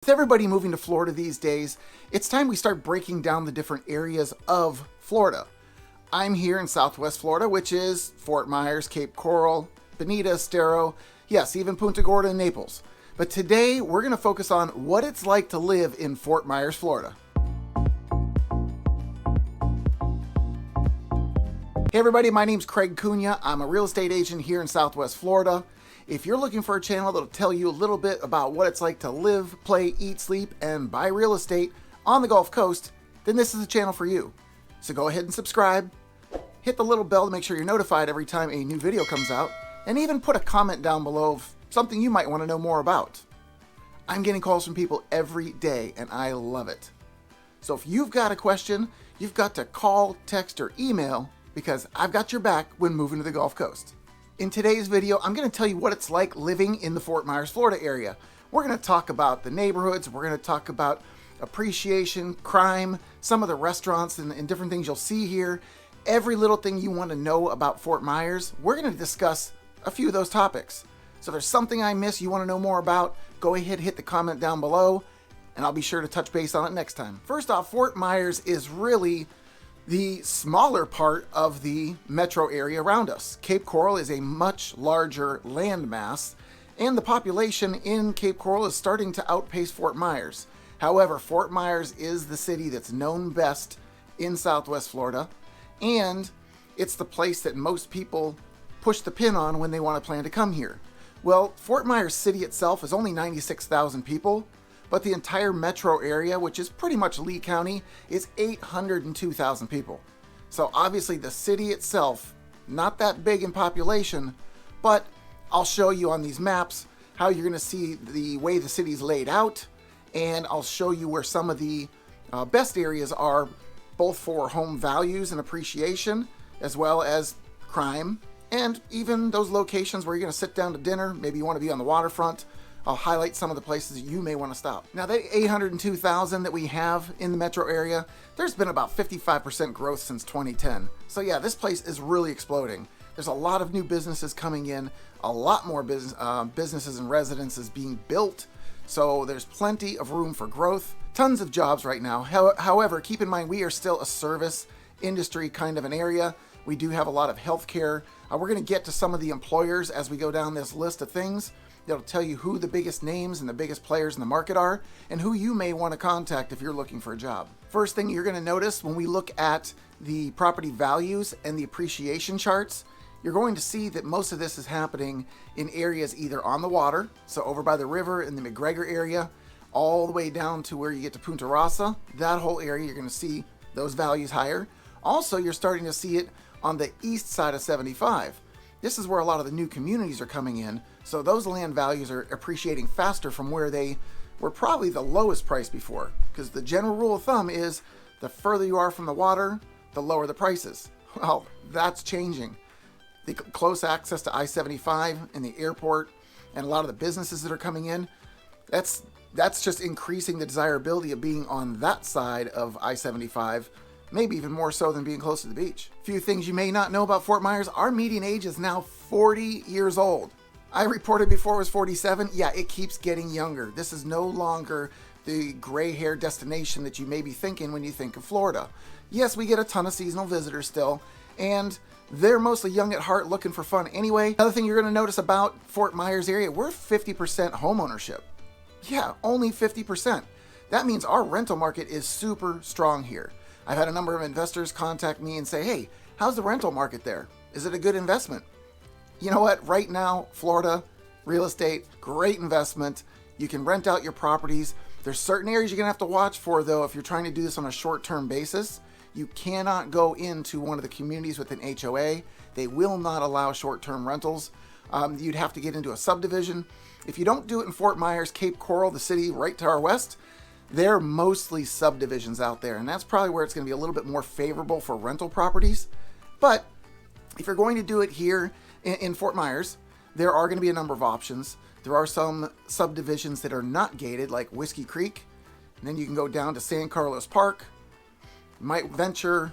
With everybody moving to Florida these days, it's time we start breaking down the different areas of Florida. I'm here in Southwest Florida, which is Fort Myers, Cape Coral, Bonita, Estero, yes, even Punta Gorda and Naples. But today we're going to focus on what it's like to live in Fort Myers, Florida. Hey everybody, my name's Craig Cunha. I'm a real estate agent here in Southwest Florida. If you're looking for a channel that'll tell you a little bit about what it's like to live, play, eat, sleep, and buy real estate on the Gulf Coast, then this is the channel for you. So go ahead and subscribe, hit the little bell to make sure you're notified every time a new video comes out, and even put a comment down below of something you might want to know more about. I'm getting calls from people every day, and I love it. So if you've got a question, you've got to call, text, or email, because I've got your back when moving to the Gulf Coast. In today's video, I'm going to tell you what it's like living in the Fort Myers, Florida area. We're going to talk about the neighborhoods, we're going to talk about appreciation, crime, some of the restaurants and different things you'll see here. Every little thing you want to know about Fort Myers, we're going to discuss a few of those topics. So if there's something I miss you want to know more about, go ahead, hit the comment down below, and I'll be sure to touch base on it next time. First off, Fort Myers is really the smaller part of the metro area around us. Cape Coral is a much larger landmass, and the population in Cape Coral is starting to outpace Fort Myers. However, Fort Myers is the city that's known best in Southwest Florida, and it's the place that most people push the pin on when they want to plan to come here. Well, Fort Myers City itself is only 96,000 people, but the entire metro area, which is pretty much Lee County, is 802,000 people. So obviously the city itself, not that big in population, but I'll show you on these maps how you're going to see the way the city's laid out, and I'll show you where some of the best areas are, both for home values and appreciation, as well as crime, and even those locations where you're going to sit down to dinner, maybe you want to be on the waterfront. I'll highlight some of the places that you may want to stop. Now, that 802,000 that we have in the metro area, there's been about 55% growth since 2010. So yeah, this place is really exploding. There's a lot of new businesses coming in, a lot more businesses and residences being built. So there's plenty of room for growth, tons of jobs right now. However, keep in mind, we are still a service industry kind of an area. We do have a lot of healthcare. We're going to get to some of the employers as we go down this list of things. That'll tell you who the biggest names and the biggest players in the market are, and who you may want to contact if you're looking for a job. First thing you're going to notice when we look at the property values and the appreciation charts, you're going to see that most of this is happening in areas either on the water, so over by the river in the McGregor area, all the way down to where you get to Punta Rasa. That whole area, you're going to see those values higher. Also, you're starting to see it on the east side of 75. This is where a lot of the new communities are coming in, so those land values are appreciating faster from where they were probably the lowest price before, because the general rule of thumb is the further you are from the water, the lower the prices. Well, that's changing. The close access to I-75 and the airport and a lot of the businesses that are coming in, that's just increasing the desirability of being on that side of I-75, maybe even more so than being close to the beach. A few things you may not know about Fort Myers. Our median age is now 40 years old. I reported before it was 47. Yeah, it keeps getting younger. This is no longer the gray hair destination that you may be thinking when you think of Florida. Yes, we get a ton of seasonal visitors still, and they're mostly young at heart looking for fun anyway. Another thing you're going to notice about Fort Myers area, we're 50% home ownership. Yeah, only 50%. That means our rental market is super strong here. I've had a number of investors contact me and say, hey, how's the rental market there? Is it a good investment? You know what? Right now, Florida, real estate, great investment. You can rent out your properties. There's certain areas you're going to have to watch for, though, if you're trying to do this on a short-term basis. You cannot go into one of the communities with an HOA. They will not allow short-term rentals. You'd have to get into a subdivision. If you don't do it in Fort Myers, Cape Coral, the city right to our west, they're mostly subdivisions out there, and that's probably where it's going to be a little bit more favorable for rental properties. But if you're going to do it here in Fort Myers, there are going to be a number of options. There are some subdivisions that are not gated, like Whiskey Creek, and then you can go down to San Carlos Park. You might venture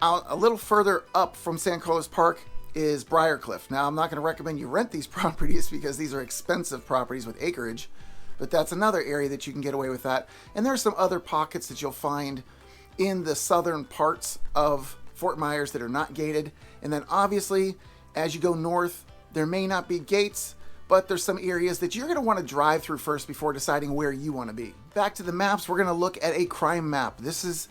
out a little further up from San Carlos Park is Briarcliff. Now, I'm not going to recommend you rent these properties because these are expensive properties with acreage, but that's another area that you can get away with that. And there's some other pockets that you'll find in the southern parts of Fort Myers that are not gated. And then obviously, as you go north, there may not be gates, but there's some areas that you're going to want to drive through first before deciding where you want to be. Back to the maps, we're going to look at a crime map. This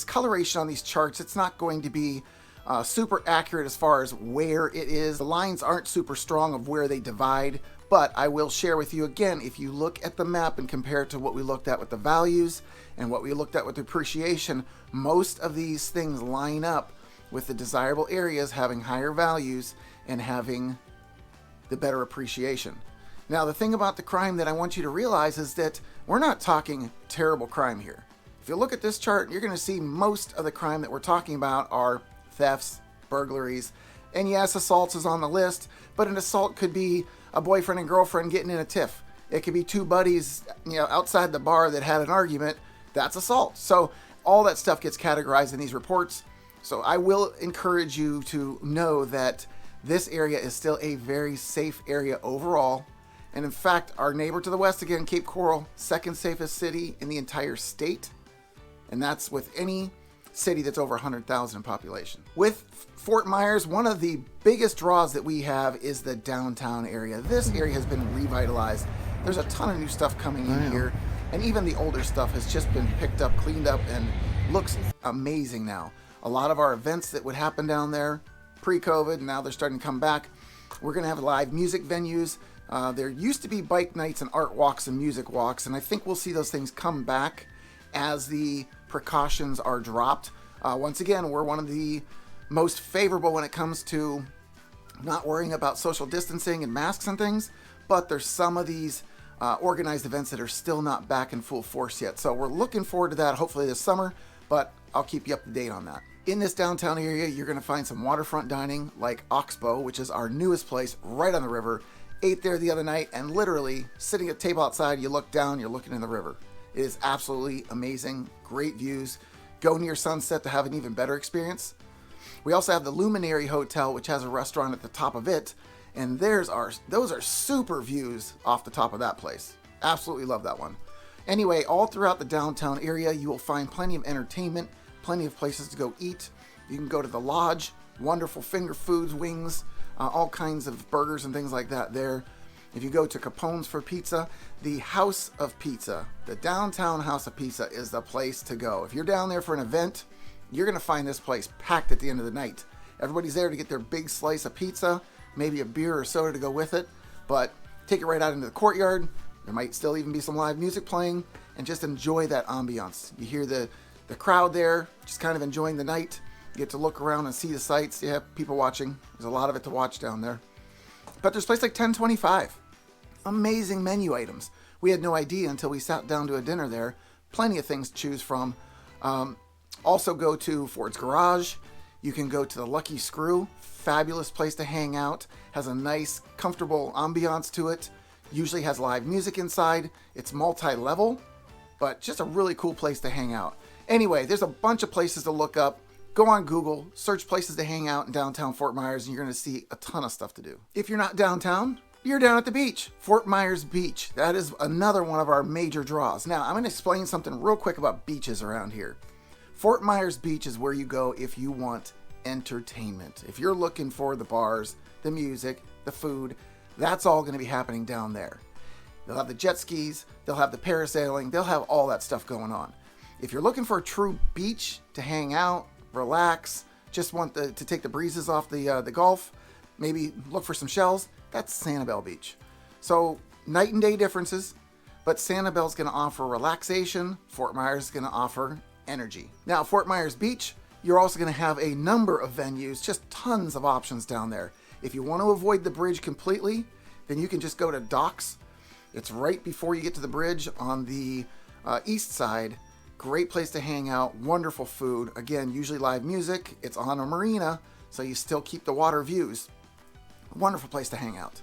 coloration on these charts, it's not going to be super accurate as far as where it is. The lines aren't super strong of where they divide, but I will share with you again, if you look at the map and compare it to what we looked at with the values and what we looked at with the appreciation, most of these things line up with the desirable areas having higher values and having the better appreciation. Now, the thing about the crime that I want you to realize is that we're not talking terrible crime here. If you look at this chart, you're going to see most of the crime that we're talking about are thefts, burglaries, and yes, assaults is on the list, but an assault could be a boyfriend and girlfriend getting in a tiff. It could be two buddies, outside the bar that had an argument. That's assault. So all that stuff gets categorized in these reports. So I will encourage you to know that this area is still a very safe area overall. And in fact, our neighbor to the west again, Cape Coral, second safest city in the entire state. And that's with any city that's over 100,000 in population. With Fort Myers, one of the biggest draws that we have is the downtown area. This area has been revitalized. There's a ton of new stuff coming in here. And even the older stuff has just been picked up, cleaned up, and looks amazing now. A lot of our events that would happen down there pre-COVID, now they're starting to come back. We're going to have live music venues. There used to be bike nights and art walks and music walks, and I think we'll see those things come back as the precautions are dropped. Once again, we're one of the most favorable when it comes to not worrying about social distancing and masks and things, but there's some of these organized events that are still not back in full force yet. So we're looking forward to that hopefully this summer, but I'll keep you up to date on that. In this downtown area, you're going to find some waterfront dining like Oxbow, which is our newest place right on the river. Ate there the other night, and literally sitting at a table outside, you look down, you're looking in the river. It is absolutely amazing. Great views. Go near sunset to have an even better experience. We also have the Luminary Hotel, which has a restaurant at the top of it, and those are super views off the top of that place. Absolutely love that one. Anyway, all throughout the downtown area, you will find plenty of entertainment, plenty of places to go eat. You can go to the Lodge, wonderful finger foods, wings, all kinds of burgers and things like that there. If you go to Capone's for pizza, the House of Pizza, the downtown House of Pizza is the place to go. If you're down there for an event, you're going to find this place packed at the end of the night. Everybody's there to get their big slice of pizza, maybe a beer or soda to go with it, but take it right out into the courtyard. There might still even be some live music playing, and just enjoy that ambiance. You hear the crowd there, just kind of enjoying the night. You get to look around and see the sights. You have people watching. There's a lot of it to watch down there. But there's a place like 1025. Amazing menu items. We had no idea until we sat down to a dinner there. Plenty of things to choose from. Also go to Ford's Garage. You can go to the Lucky Screw. Fabulous place to hang out. Has a nice, comfortable ambiance to it. Usually has live music inside. It's multi-level, but just a really cool place to hang out. Anyway, there's a bunch of places to look up. Go on Google, search places to hang out in downtown Fort Myers, and you're going to see a ton of stuff to do. If you're not downtown, you're down at the beach. Fort Myers Beach. That is another one of our major draws. Now, I'm going to explain something real quick about beaches around here. Fort Myers Beach is where you go if you want entertainment. If you're looking for the bars, the music, the food, that's all going to be happening down there. They'll have the jet skis, they'll have the parasailing, they'll have all that stuff going on. If you're looking for a true beach to hang out, relax, just want to take the breezes off the Gulf, maybe look for some shells, that's Sanibel Beach. So night and day differences, but Sanibel's going to offer relaxation, Fort Myers is going to offer energy. Now, Fort Myers Beach, you're also going to have a number of venues, just tons of options down there. If you want to avoid the bridge completely, then you can just go to Docks. It's right before you get to the bridge on the east side. Great place to hang out, wonderful food. Again, usually live music. It's on a marina, so you still keep the water views. Wonderful place to hang out.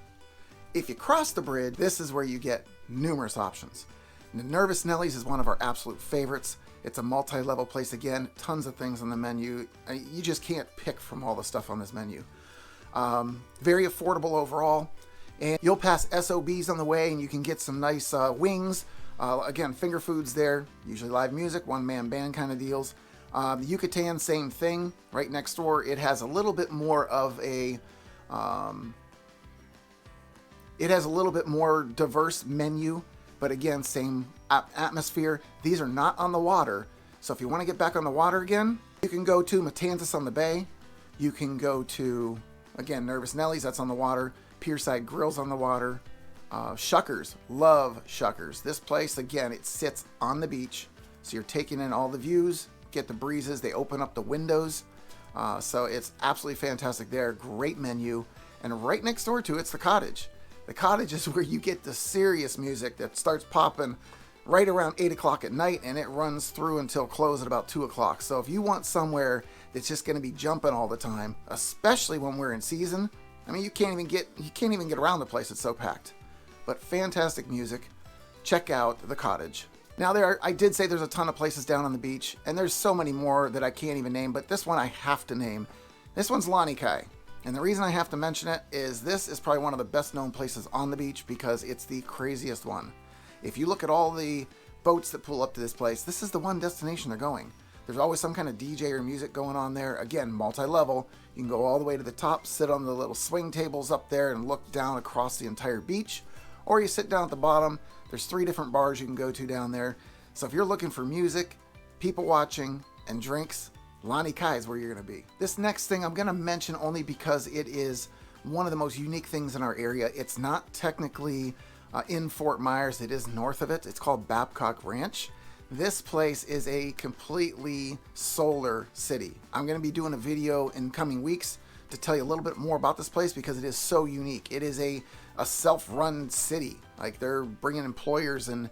If you cross the bridge, this is where you get numerous options. The Nervous Nellies is one of our absolute favorites. It's a multi-level place again, tons of things on the menu. You just can't pick from all the stuff on this menu. Very affordable overall. And you'll pass SOBs on the way, and you can get some nice wings. Again, finger foods there, usually live music, one-man band kind of deals. The Yucatan, same thing. Right next door, it has a little bit more of a... it has a little bit more diverse menu, but again, same atmosphere. These are not on the water, so if you want to get back on the water again, you can go to Matanzas on the Bay. You can go to, again, Nervous Nellies, that's on the water. Pierside Grill's on the water. Shuckers, love Shuckers. This place, again, it sits on the beach, so you're taking in all the views, get the breezes, they open up the windows. So it's absolutely fantastic there, great menu. And right next door to it's the Cottage. The Cottage is where you get the serious music that starts popping right around 8 o'clock at night, and it runs through until close at about 2 o'clock. So if you want somewhere that's just going to be jumping all the time, especially when we're in season, I mean, you can't even get around the place. It's so packed. But fantastic music. Check out the Cottage. Now I did say there's a ton of places down on the beach, and there's so many more that I can't even name, but this one I have to name. This one's Lani Kai. And the reason I have to mention it is this is probably one of the best known places on the beach because it's the craziest one. If you look at all the boats that pull up to this place, this is the one destination they're going. There's always some kind of DJ or music going on there. Again, multi-level. You can go all the way to the top, sit on the little swing tables up there and look down across the entire beach. Or you sit down at the bottom. There's 3 different bars you can go to down there. So if you're looking for music, people watching, and drinks, Lani Kai is where you're going to be. This next thing I'm going to mention only because it is one of the most unique things in our area. It's not technically in Fort Myers. It is north of it. It's called Babcock Ranch. This place is a completely solar city. I'm going to be doing a video in coming weeks to tell you a little bit more about this place because it is so unique. It is a self-run city. Like they're bringing employers and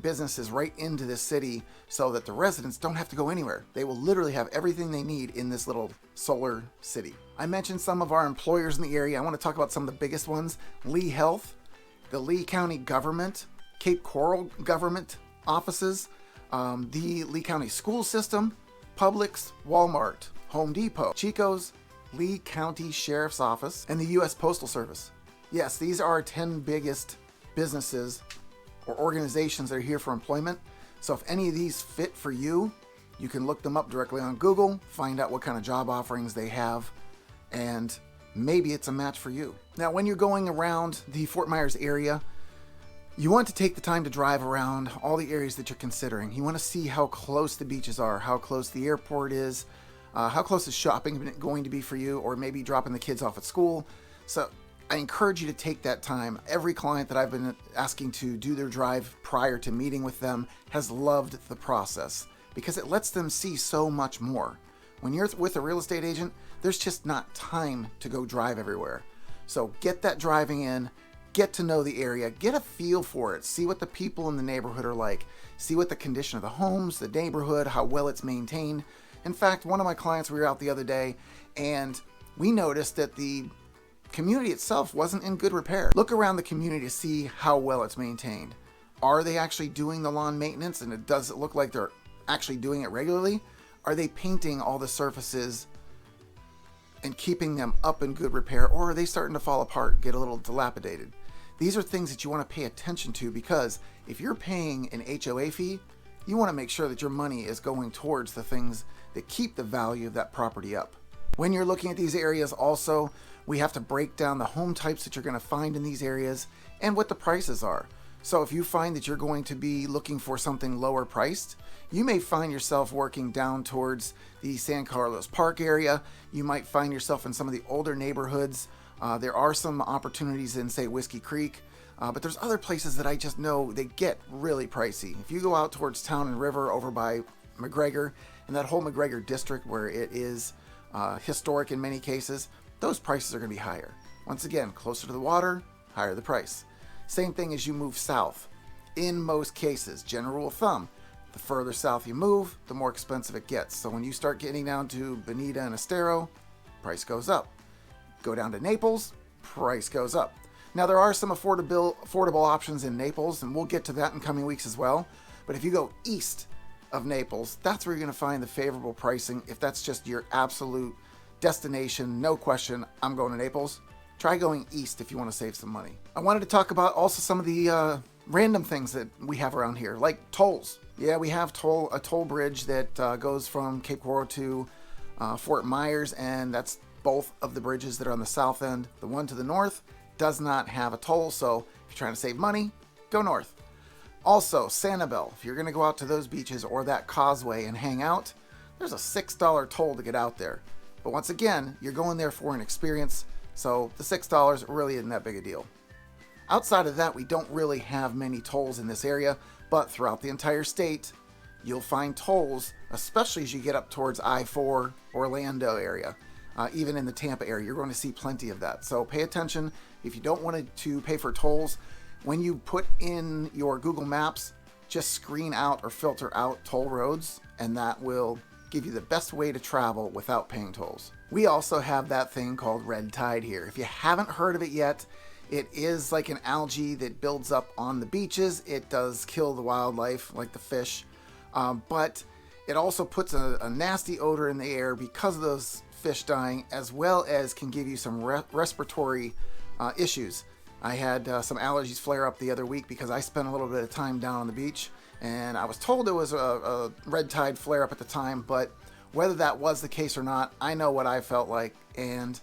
businesses right into this city so that the residents don't have to go anywhere. They will literally have everything they need in this little solar city. I mentioned some of our employers in the area. I want to talk about some of the biggest ones. Lee Health, the Lee County government, Cape Coral government offices, the Lee County school system, Publix, Walmart, Home Depot, Chico's, Lee County Sheriff's Office, and the U.S. Postal Service. Yes, these are our 10 biggest businesses or organizations that are here for employment. So if any of these fit for you, you can look them up directly on Google, find out what kind of job offerings they have, and maybe it's a match for you. Now, when you're going around the Fort Myers area, you want to take the time to drive around all the areas that you're considering. You want to see how close the beaches are, how close the airport is, how close is shopping going to be for you, or maybe dropping the kids off at school. So I encourage you to take that time. Every client that I've been asking to do their drive prior to meeting with them has loved the process because it lets them see so much more. When you're with a real estate agent, there's just not time to go drive everywhere. So get that driving in, get to know the area, get a feel for it, see what the people in the neighborhood are like, see what the condition of the homes, the neighborhood, how well it's maintained. In fact, one of my clients, we were out the other day and we noticed that the community itself wasn't in good repair. Look around the community to see how well it's maintained. Are they actually doing the lawn maintenance and does it look like they're actually doing it regularly? Are they painting all the surfaces and keeping them up in good repair, or are they starting to fall apart, get a little dilapidated? These are things that you want to pay attention to because if you're paying an HOA fee, you want to make sure that your money is going towards the things that keep the value of that property up. When you're looking at these areas also, we have to break down the home types that you're going to find in these areas and what the prices are. So if you find that you're going to be looking for something lower priced, you may find yourself working down towards the San Carlos Park area. You might find yourself in some of the older neighborhoods. There are some opportunities in, say, Whiskey Creek, but there's other places that I just know they get really pricey. If you go out towards Town and River over by McGregor and that whole McGregor district where it is historic in many cases, those prices are going to be higher. Once again, closer to the water, higher the price. Same thing as you move south. In most cases, general rule of thumb, the further south you move, the more expensive it gets. So when you start getting down to Bonita and Estero, price goes up. Go down to Naples, price goes up. Now there are some affordable options in Naples, and we'll get to that in coming weeks as well. But if you go east of Naples, that's where you're going to find the favorable pricing. If that's just your absolute destination, no question, I'm going to Naples. try going east if you want to save some money. I wanted to talk about also some of the random things that we have around here, like tolls. Yeah, we have a toll bridge that goes from Cape Coral to Fort Myers, and that's both of the bridges that are on the south end. The one to the north does not have a toll, so if you're trying to save money, go north. Also, Sanibel, if you're going to go out to those beaches or that causeway and hang out, there's a $6 toll to get out there. But once again, you're going there for an experience, so the $6 really isn't that big a deal. Outside of that, we don't really have many tolls in this area, but throughout the entire state, you'll find tolls, especially as you get up towards I-4 Orlando area. Even in the Tampa area, you're going to see plenty of that. So pay attention. If you don't want to pay for tolls, when you put in your Google Maps, just screen out or filter out toll roads, and that will give you the best way to travel without paying tolls. We also have that thing called red tide here. If you haven't heard of it yet, it is like an algae that builds up on the beaches. It does kill the wildlife, like the fish, but it also puts a nasty odor in the air because of those fish dying, as well as can give you some respiratory issues. I had some allergies flare up the other week because I spent a little bit of time down on the beach, and I was told it was a red tide flare up at the time, but whether that was the case or not, I know what I felt like. And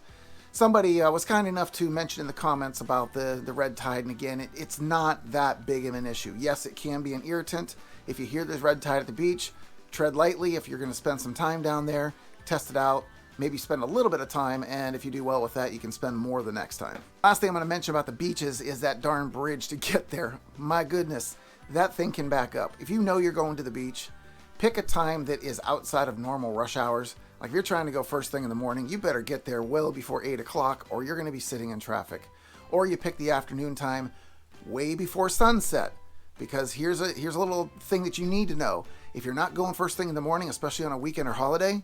somebody was kind enough to mention in the comments about the red tide, and again, it's not that big of an issue. Yes, it can be an irritant. If you hear there's red tide at the beach, tread lightly. If you're going to spend some time down there, test it out. Maybe spend a little bit of time, and if you do well with that, you can spend more the next time. Last thing I'm going to mention about the beaches is that darn bridge to get there. My goodness, that thing can back up. If you know you're going to the beach, pick a time that is outside of normal rush hours. Like if you're trying to go first thing in the morning, you better get there well before 8 o'clock or you're going to be sitting in traffic. Or you pick the afternoon time way before sunset, because here's a little thing that you need to know. If you're not going first thing in the morning, especially on a weekend or holiday,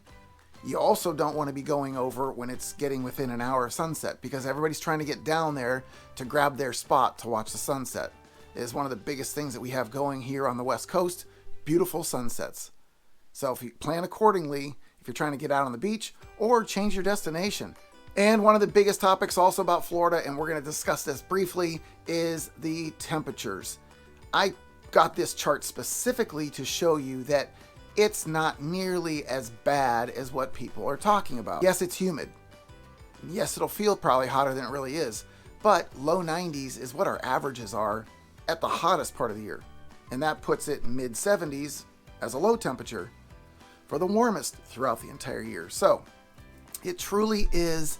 you also don't want to be going over when it's getting within an hour of sunset, because everybody's trying to get down there to grab their spot to watch the sunset. It is one of the biggest things that we have going here on the West Coast, beautiful sunsets. So if you plan accordingly, if you're trying to get out on the beach or change your destination. And one of the biggest topics also about Florida, and we're going to discuss this briefly, is the temperatures. I got this chart specifically to show you that it's not nearly as bad as what people are talking about. Yes, it's humid. Yes, it'll feel probably hotter than it really is, but low 90s is what our averages are at the hottest part of the year. And that puts it mid 70s as a low temperature for the warmest throughout the entire year. So it truly is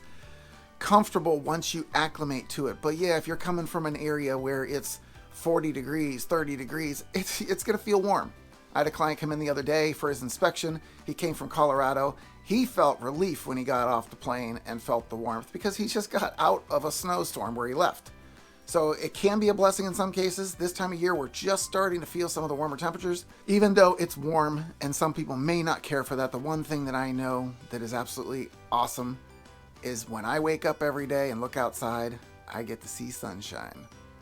comfortable once you acclimate to it. But yeah, if you're coming from an area where it's 40 degrees, 30 degrees, it's going to feel warm. I had a client come in the other day for his inspection. He came from Colorado. He felt relief when he got off the plane and felt the warmth because he just got out of a snowstorm where he left. So it can be a blessing in some cases. This time of year, we're just starting to feel some of the warmer temperatures. Even though it's warm and some people may not care for that, the one thing that I know that is absolutely awesome is when I wake up every day and look outside, I get to see sunshine.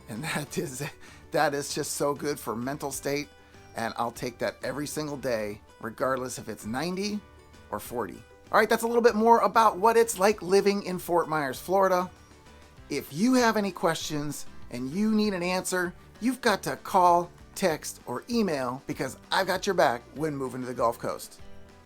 And that is just so good for mental state. And I'll take that every single day, regardless if it's 90 or 40. All right, that's a little bit more about what it's like living in Fort Myers, Florida. If you have any questions and you need an answer, you've got to call, text, or email, because I've got your back when moving to the Gulf Coast.